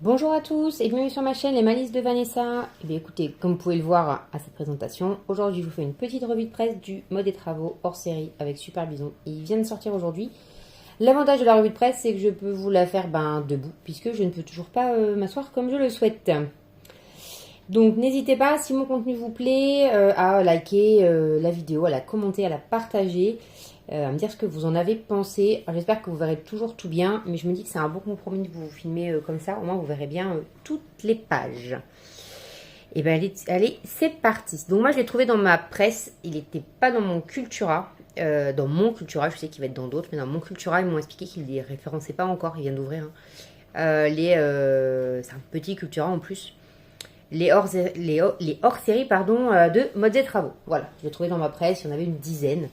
Bonjour à tous et bienvenue sur ma chaîne Les Malices de Vanessa. Eh bien écoutez, comme vous pouvez le voir à cette présentation, aujourd'hui je vous fais une petite revue de presse du mode des travaux hors série avec Super Bison. Il vient de sortir aujourd'hui. L'avantage de la revue de presse, c'est que je peux vous la faire debout puisque je ne peux toujours pas m'asseoir comme je le souhaite. Donc n'hésitez pas, si mon contenu vous plaît, à liker la vidéo, à la commenter, à la partager, à me dire ce que vous en avez pensé. J'espère que vous verrez toujours tout bien, mais je me dis que c'est un bon compromis de vous filmer comme ça, au moins vous verrez bien toutes les pages. Et bien allez, c'est parti. Donc moi je l'ai trouvé dans ma presse, il n'était pas dans mon Cultura. Dans mon Cultura, je sais qu'il va être dans d'autres, mais dans mon Cultura, ils m'ont expliqué qu'il ne les référençait pas encore, il vient d'ouvrir. C'est un petit Cultura en plus. Les hors-séries de Modes et Travaux. Voilà, je l'ai trouvé dans ma presse, il y en avait une dizaine.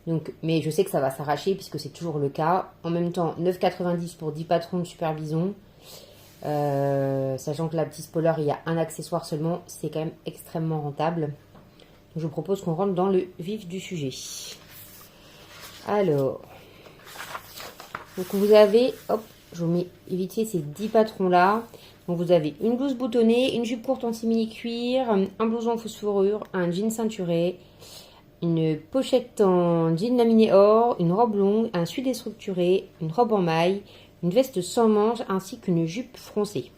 Donc, mais je sais que ça va s'arracher puisque c'est toujours le cas. En même temps, 9,90 pour 10 patrons de Super Bison. Sachant que la petite spoiler, il y a un accessoire seulement, c'est quand même extrêmement rentable. Donc, je vous propose qu'on rentre dans le vif du sujet. Alors, donc vous avez, hop, je vous mets éviter ces 10 patrons là. Donc vous avez une blouse boutonnée, une jupe courte en simili cuir, un blouson en fausse fourrure, un jean ceinturé, une pochette en jean laminé or, une robe longue, un sud déstructuré, une robe en maille, une veste sans manches ainsi qu'une jupe froncée.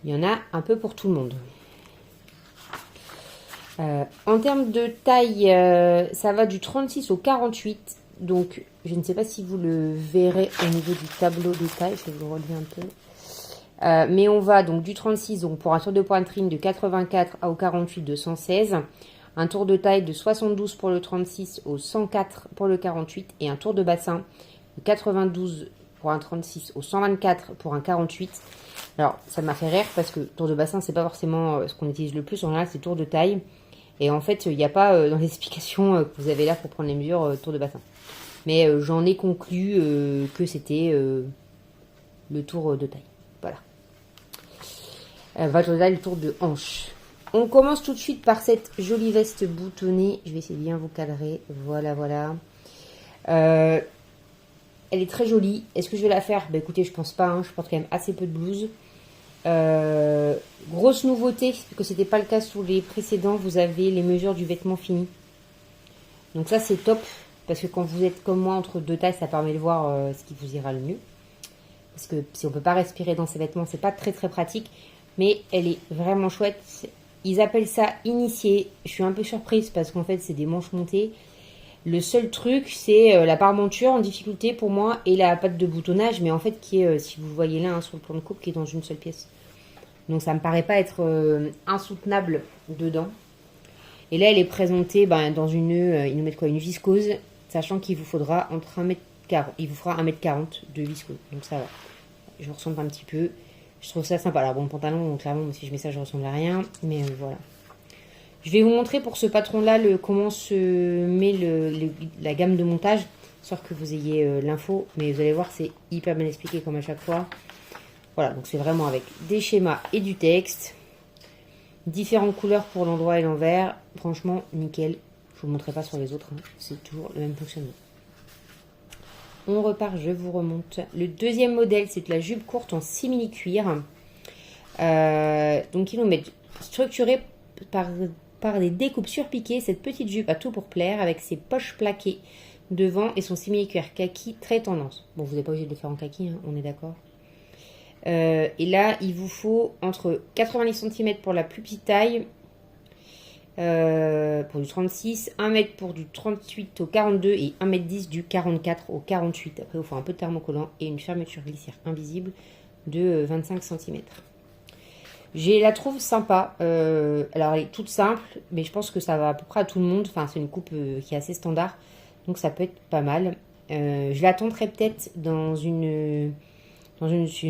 Il y en a un peu pour tout le monde. En termes de taille, ça va du 36 au 48. Donc je ne sais pas si vous le verrez au niveau du tableau de taille. Je vais vous le relever un peu. Mais on va donc du 36 donc pour un tour de poitrine de 84 au 48 de 116, un tour de taille de 72 pour le 36 au 104 pour le 48 et un tour de bassin de 92 pour un 36 au 124 pour un 48. Alors ça m'a fait rire parce que tour de bassin c'est pas forcément ce qu'on utilise le plus, en général c'est tour de taille et en fait il n'y a pas dans l'explication que vous avez là pour prendre les mesures tour de bassin. Mais j'en ai conclu que c'était le tour de taille. Voilà. Votre taille, le tour de hanche. On commence tout de suite par cette jolie veste boutonnée. Je vais essayer de bien vous cadrer. Voilà, voilà. Elle est très jolie. Est-ce que je vais la faire? Bah écoutez, je pense pas. Je porte quand même assez peu de blouses. Grosse nouveauté, parce que c'était pas le cas sous les précédents. Vous avez les mesures du vêtement fini. Donc ça, c'est top. Parce que quand vous êtes comme moi entre deux tailles, ça permet de voir ce qui vous ira le mieux. Parce que si on peut pas respirer dans ces vêtements, c'est pas très très pratique. Mais elle est vraiment chouette. Ils appellent ça initié. Je suis un peu surprise parce qu'en fait, c'est des manches montées. Le seul truc, c'est la parmenture en difficulté pour moi et la patte de boutonnage, mais en fait, qui est, si vous voyez là, sur le plan de coupe, qui est dans une seule pièce. Donc, ça me paraît pas être insoutenable dedans. Et là, elle est présentée dans une, ils nous mettent quoi, une viscose, sachant qu'il vous faudra entre 1m40, il vous fera 1m40 de viscose. Donc, ça va. Je ressemble un petit peu. Je trouve ça sympa. Alors bon, pantalon, clairement, si je mets ça, je ressemble à rien. Mais voilà. Je vais vous montrer pour ce patron-là comment se met la gamme de montage. Histoire que vous ayez l'info. Mais vous allez voir, c'est hyper bien expliqué comme à chaque fois. Voilà, donc c'est vraiment avec des schémas et du texte. Différentes couleurs pour l'endroit et l'envers. Franchement, nickel. Je vous montrerai pas sur les autres. C'est toujours le même fonctionnement. On repart, je vous remonte. Le deuxième modèle, c'est la jupe courte en simili cuir. Donc, ils nous mettent structuré par des découpes surpiquées. Cette petite jupe a tout pour plaire avec ses poches plaquées devant et son simili cuir kaki très tendance. Bon, vous n'êtes pas obligé de le faire en kaki, on est d'accord. Et là, il vous faut entre 90 cm pour la plus petite taille. Pour du 36, 1 m pour du 38 au 42 et 1,10 m du 44 au 48. Après, il faut un peu de thermocollant et une fermeture glissière invisible de 25 cm. Je la trouve sympa. Alors, elle est toute simple, mais je pense que ça va à peu près à tout le monde. Enfin, c'est une coupe qui est assez standard, donc ça peut être pas mal. Je la tenterai peut-être dans une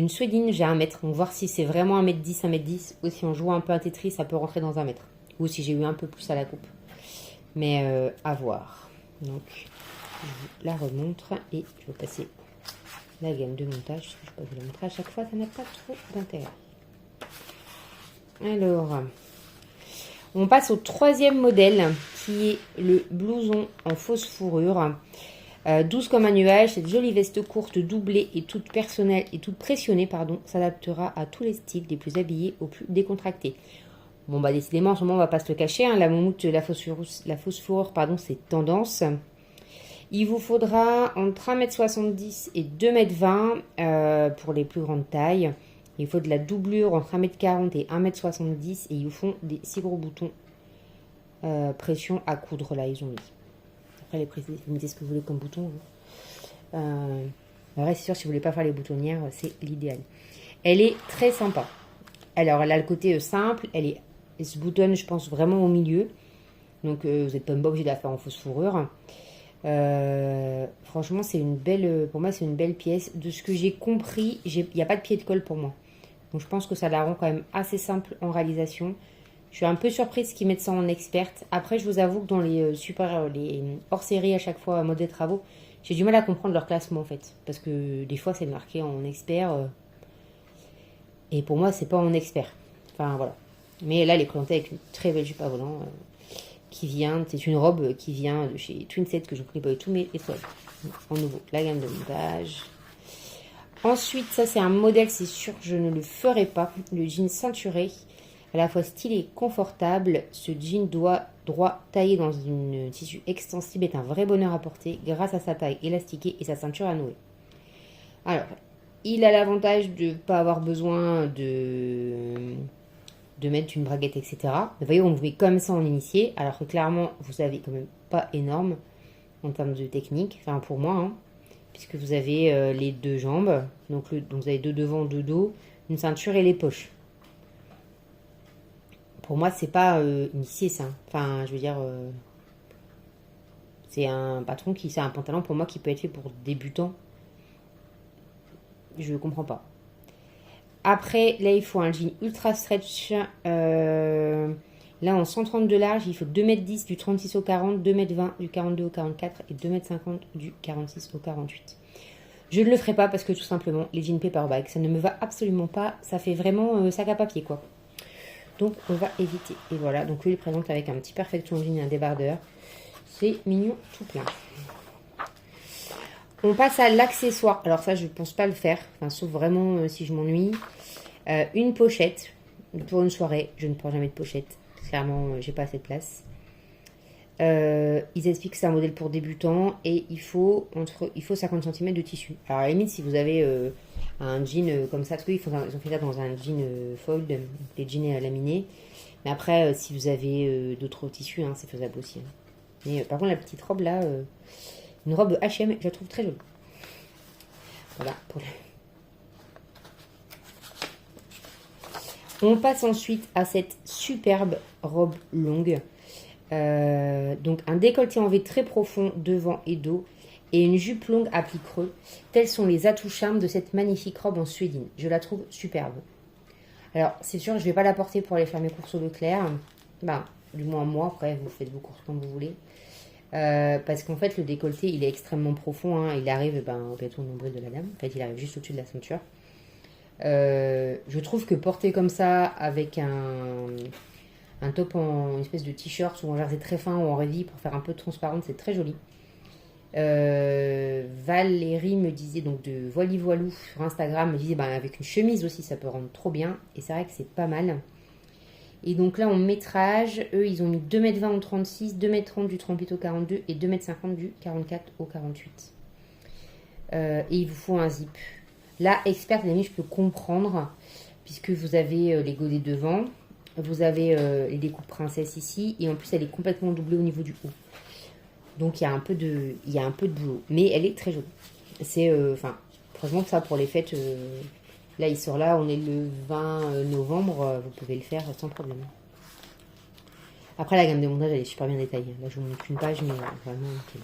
suédine, j'ai 1 mètre. Donc, voir si c'est vraiment 1,10 m, 1,10 m, ou si on joue un peu à Tetris, ça peut rentrer dans 1 mètre. Ou si j'ai eu un peu plus à la coupe. Mais à voir. Donc, je vous la remontre. Et je vais passer la gamme de montage. Je peux vous la montrer à chaque fois. Ça n'a pas trop d'intérêt. Alors, on passe au troisième modèle. Qui est le blouson en fausse fourrure. Douce comme un nuage, cette jolie veste courte, doublée et toute personnelle et toute pressionnée, pardon, s'adaptera à tous les styles, des plus habillés aux plus décontractés. Bon, bah décidément, en ce moment, on va pas se le cacher, hein, la moumoute, la fausse fourrure, pardon, c'est tendance. Il vous faudra entre 1,70 m et 2,20 m pour les plus grandes tailles. Il faut de la doublure entre 1,40 m et 1,70 m et ils vous font des 6 gros boutons pression à coudre, là, ils ont mis. Après, vous me dites ce que vous voulez comme bouton. Hein. Ouais, c'est sûr, si vous voulez pas faire les boutonnières, c'est l'idéal. Elle est très sympa. Alors, elle a le côté simple, elle se boutonne, je pense, vraiment au milieu. Donc, vous n'êtes pas obligé de la faire en fausse fourrure. Franchement, c'est une belle, pour moi, c'est une belle pièce. De ce que j'ai compris, il n'y a pas de pied de colle pour moi. Donc, je pense que ça la rend quand même assez simple en réalisation. Je suis un peu surprise qu'ils mettent ça en experte. Après, je vous avoue que dans les les hors-série à chaque fois, mode des travaux, j'ai du mal à comprendre leur classement en fait. Parce que des fois, c'est marqué en expert. Et pour moi, c'est pas en expert. Enfin, voilà. Mais là, elle est présentée avec une très belle jupe à volant qui vient. C'est une robe qui vient de chez Twinset que je ne connais pas du tout, mais étoile. En nouveau, la gamme de montage. Ensuite, ça, c'est un modèle, c'est sûr, je ne le ferai pas. Le jean ceinturé. À la fois stylé et confortable, ce jean droit taillé dans une tissu extensible est un vrai bonheur à porter grâce à sa taille élastiquée et sa ceinture à nouer. Alors, il a l'avantage de ne pas avoir besoin de mettre une braguette, etc. Vous voyez, on vous met comme ça en initié, alors que clairement, vous avez quand même pas énorme en termes de technique, enfin pour moi, hein, puisque vous avez les deux jambes, donc vous avez deux devant, deux dos, une ceinture et les poches. Pour moi, c'est pas initié ça. Enfin, je veux dire, c'est un patron c'est un pantalon pour moi qui peut être fait pour débutants. Je ne comprends pas. Après, là, il faut un jean ultra stretch. Là, en 130 de large, il faut 2,10 m du 36 au 40, 2,20 m du 42 au 44 et 2,50 m du 46 au 48. Je ne le ferai pas parce que tout simplement, les jeans paperback, ça ne me va absolument pas. Ça fait vraiment sac à papier, quoi. Donc, on va éviter. Et voilà, donc lui, il présente avec un petit perfection jean et un débardeur. C'est mignon tout plein. On passe à l'accessoire. Alors ça, je ne pense pas le faire. Enfin, sauf vraiment si je m'ennuie. Une pochette. Pour une soirée, je ne prends jamais de pochette. Clairement, j'ai pas assez de place. Ils expliquent que c'est un modèle pour débutants. Et il faut 50 cm de tissu. Alors à la limite, si vous avez un jean comme ça, parce qu'ils ont fait ça dans un jean fold, les jeans laminés. Mais après, si vous avez d'autres tissus, hein, c'est faisable aussi. Hein. Mais par contre, la petite robe là, une robe H&M, je la trouve très jolie. Voilà. On passe ensuite à cette superbe robe longue. Donc un décolleté en V très profond devant et dos. Et une jupe longue à plis creux. Tels sont les atouts charmes de cette magnifique robe en suédine. Je la trouve superbe. Alors, c'est sûr, je ne vais pas la porter pour aller faire mes courses au Leclerc. Ben, du moins moi, après, vous faites vos courses comme vous voulez. Parce qu'en fait, le décolleté, il est extrêmement profond. Hein. Il arrive bientôt au nombril de la dame. En fait, il arrive juste au-dessus de la ceinture. Je trouve que porter comme ça, avec un top en une espèce de t-shirt ou en jersey très fin ou en revie pour faire un peu transparente, c'est très joli. Valérie me disait, donc de Voili Voilou sur Instagram, me disait avec une chemise aussi ça peut rendre trop bien, et c'est vrai que c'est pas mal. Et donc là en métrage, eux ils ont mis 2,20 m au 36, 2,30 m du 38 au 42 et 2,50 m du 44 au 48. Et il vous faut un zip. Là, experte, les amis, je peux comprendre, puisque vous avez les godets devant, vous avez les découpes princesse ici, et en plus elle est complètement doublée au niveau du haut. Donc il y a un peu de boulot, mais elle est très jolie. C'est franchement ça pour les fêtes. Là il sort là, on est le 20 novembre, vous pouvez le faire sans problème. Après la gamme de montage elle est super bien détaillée. Là je vous montre une page, mais vraiment nickel.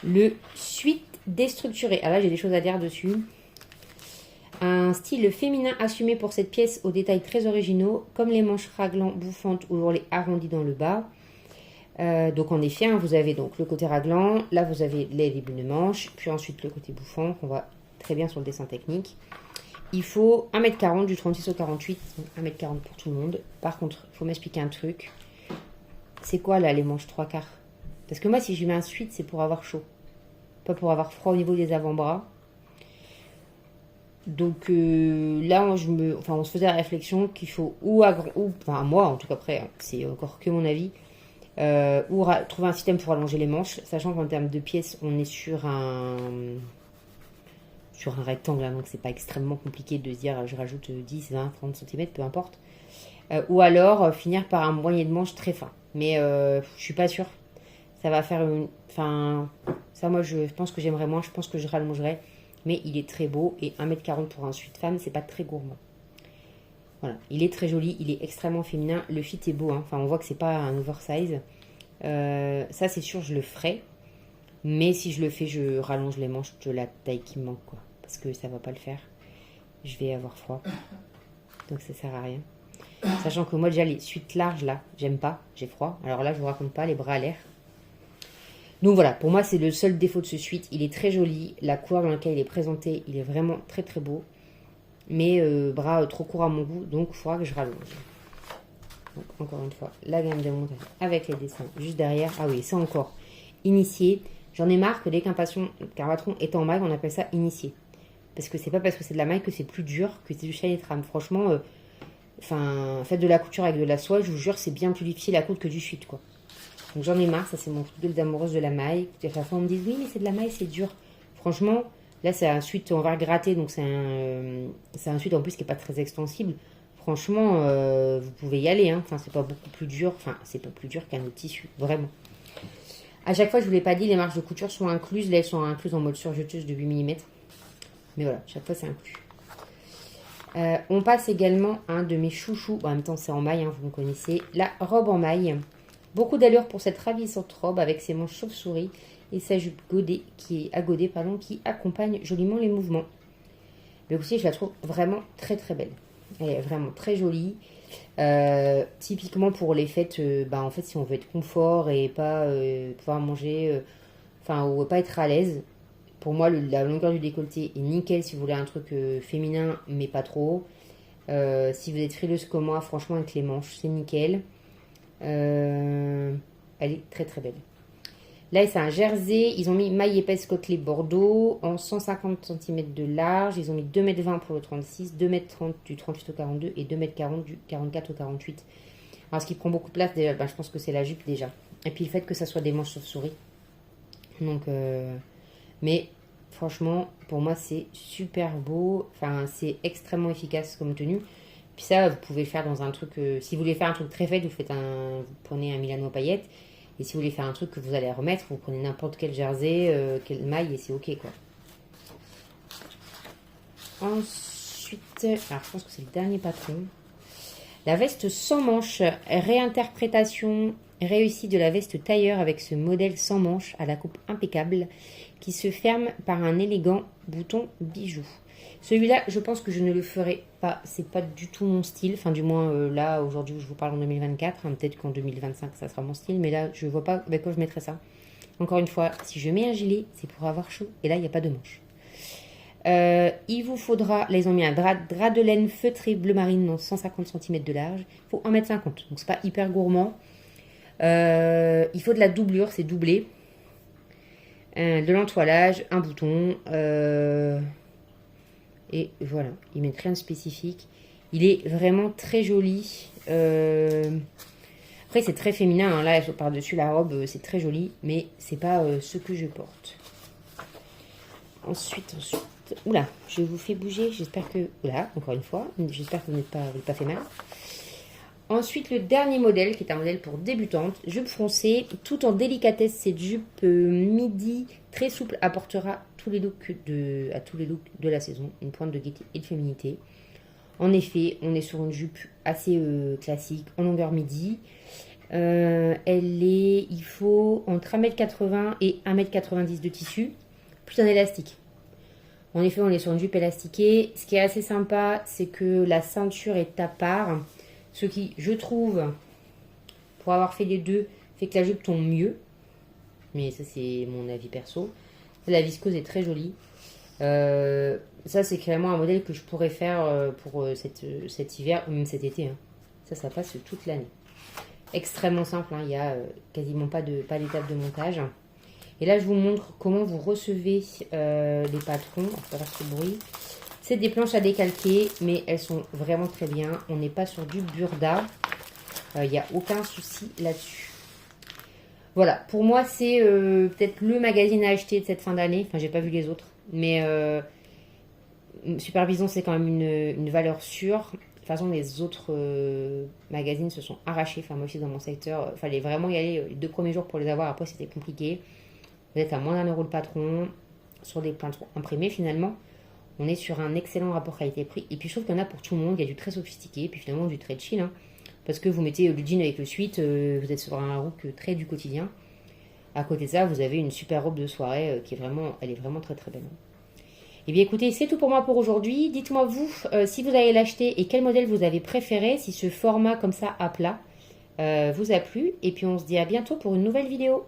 Le suite déstructuré. Alors là j'ai des choses à dire dessus. Un style féminin assumé pour cette pièce aux détails très originaux, comme les manches raglant bouffantes ou les arrondies dans le bas. Donc en effet, hein, vous avez donc le côté raglant, là vous avez les débuts de manches, puis ensuite le côté bouffant, qu'on voit très bien sur le dessin technique. Il faut 1,40 m du 36 au 48, donc 1,40 m pour tout le monde. Par contre, il faut m'expliquer un truc. C'est quoi là les manches 3/4? Parce que moi si je mets un suite, c'est pour avoir chaud. pas pour avoir froid au niveau des avant-bras. Donc là, on se faisait la réflexion qu'il faut enfin moi en tout cas après, hein, c'est encore que mon avis, trouver un système pour allonger les manches, sachant qu'en termes de pièces, on est sur un rectangle, hein, donc c'est pas extrêmement compliqué de se dire je rajoute 10, 20, 30 cm, peu importe. Ou alors finir par un poignet de manche très fin. Mais je suis pas sûre. Ça va faire une... Enfin, ça moi je pense que j'aimerais moins, je pense que je rallongerais. Mais il est très beau et 1m40 pour un sweat femme, c'est pas très gourmand. Voilà, il est très joli, il est extrêmement féminin. Le fit est beau, hein. Enfin on voit que c'est pas un oversize. Ça c'est sûr, je le ferai. Mais si je le fais, je rallonge les manches de la taille qui me manque, quoi. Parce que ça va pas le faire. Je vais avoir froid. Donc ça sert à rien. Sachant que moi déjà les suites larges là, j'aime pas, j'ai froid. Alors là je vous raconte pas, les bras à l'air. Donc voilà, pour moi c'est le seul défaut de ce suite. Il est très joli, la couleur dans laquelle il est présenté, il est vraiment très très beau. Mais bras trop courts à mon goût, donc il faudra que je rallonge. Donc encore une fois, la gamme de montage avec les dessins juste derrière. Ah oui, ça encore, initié. J'en ai marre que dès qu'un patron est en maille, on appelle ça initié. Parce que c'est pas parce que c'est de la maille que c'est plus dur, que c'est du chaîne et trame. Franchement... faites de la couture avec de la soie, je vous jure, c'est bien plus difficile à coudre que du suite, quoi. Donc j'en ai marre, ça c'est mon coup de gueule d'amoureuse de la maille. À chaque fois on me dit oui mais c'est de la maille, c'est dur. Franchement, là c'est un suite, on va le gratter, donc c'est un suite en plus qui est pas très extensible. Franchement, vous pouvez y aller, hein. Enfin c'est pas beaucoup plus dur, enfin c'est pas plus dur qu'un autre tissu, vraiment. À chaque fois, je vous l'ai pas dit, les marges de couture sont incluses, là elles sont incluses en mode surjeteuse de 8 mm. Mais voilà, chaque fois c'est inclus. On passe également à un de mes chouchous, en même temps c'est en maille, hein, vous me connaissez, la robe en maille. Beaucoup d'allure pour cette ravissante robe avec ses manches chauve-souris et sa jupe qui accompagne joliment les mouvements. Mais aussi je la trouve vraiment très très belle. Elle est vraiment très jolie. Typiquement pour les fêtes, en fait si on veut être confort et pas pouvoir manger, ou pas être à l'aise. Pour moi, la longueur du décolleté est nickel si vous voulez un truc féminin, mais pas trop. Si vous êtes frileuse comme moi, franchement, avec les manches, c'est nickel. Elle est très très belle. Là, c'est un jersey. Ils ont mis maille épaisse côtelée Bordeaux en 150 cm de large. Ils ont mis 2,20 m pour le 36, 2,30 m du 38 au 42 et 2,40 m du 44 au 48. Alors, ce qui prend beaucoup de place, déjà, je pense que c'est la jupe déjà. Et puis, le fait que ça soit des manches chauve-souris. Donc... mais franchement, pour moi, c'est super beau. Enfin, c'est extrêmement efficace comme tenue. Puis ça, vous pouvez le faire dans un truc... si vous voulez faire un truc très fait, vous prenez un Milano paillettes. Et si vous voulez faire un truc que vous allez remettre, vous prenez n'importe quel jersey, quelle maille, et c'est ok, quoi. Ensuite, alors je pense que c'est le dernier patron. La veste sans manches, réinterprétation réussie de la veste tailleur avec ce modèle sans manches à la coupe impeccable qui se ferme par un élégant bouton bijou. Celui-là, je pense que je ne le ferai pas. C'est pas du tout mon style. Enfin, du moins, là, aujourd'hui, où je vous parle en 2024. Hein, peut-être qu'en 2025, ça sera mon style. Mais là, je vois pas avec quoi je mettrais ça. Encore une fois, si je mets un gilet, c'est pour avoir chaud. Et là, il n'y a pas de manche. Il vous faudra... Là, ils ont mis un drap de laine feutré bleu marine dans 150 cm de large. Il faut 1,50 m. Donc, c'est pas hyper gourmand. Il faut de la doublure. C'est doublé. De l'entoilage, un bouton, et voilà, ils mettent rien de spécifique. Il est vraiment très joli. Après, c'est très féminin, hein. Là, par-dessus la robe, c'est très joli, mais c'est pas ce que je porte. Ensuite, oula, je vous fais bouger, j'espère que... Oula, encore une fois, j'espère que vous n'êtes pas fait mal. Ensuite, le dernier modèle, qui est un modèle pour débutantes, jupe froncée, tout en délicatesse. Cette jupe midi très souple apportera à tous les looks de la saison une pointe de gaieté et de féminité. En effet, on est sur une jupe assez classique, en longueur midi. Il faut entre 1,80 m et 1,90 m de tissu, plus un élastique. En effet, on est sur une jupe élastiquée. Ce qui est assez sympa, c'est que la ceinture est à part. Ce qui, je trouve, pour avoir fait les deux, fait que la jupe tombe mieux. Mais ça, c'est mon avis perso. La viscose est très jolie. Ça, c'est clairement un modèle que je pourrais faire pour cet hiver, ou même cet été. Hein. Ça passe toute l'année. Extrêmement simple. Hein. Il n'y a quasiment pas d'étape de montage. Et là, je vous montre comment vous recevez les patrons. On va faire ce bruit. C'est des planches à décalquer, mais elles sont vraiment très bien. On n'est pas sur du burda. Il n'y a aucun souci là-dessus. Voilà, pour moi, c'est peut-être le magazine à acheter de cette fin d'année. Enfin, j'ai pas vu les autres. Mais Supervision, c'est quand même une valeur sûre. De toute façon, les autres magazines se sont arrachés. Enfin, moi aussi, dans mon secteur, il fallait vraiment y aller les 2 premiers jours pour les avoir. Après, c'était compliqué. Vous êtes à moins d'1 € le patron. Sur des plaintes imprimées, finalement. On est sur un excellent rapport qualité-prix. Et puis, je trouve qu'il y en a pour tout le monde. Il y a du très sophistiqué. Et puis, finalement, du très chill. Hein, parce que vous mettez le jean avec le sweat. Vous êtes sur un look très du quotidien. À côté de ça, vous avez une super robe de soirée qui est vraiment, elle est vraiment très très belle. Et bien écoutez, c'est tout pour moi pour aujourd'hui. Dites-moi vous si vous allez l'acheter et quel modèle vous avez préféré, si ce format comme ça à plat vous a plu. Et puis on se dit à bientôt pour une nouvelle vidéo.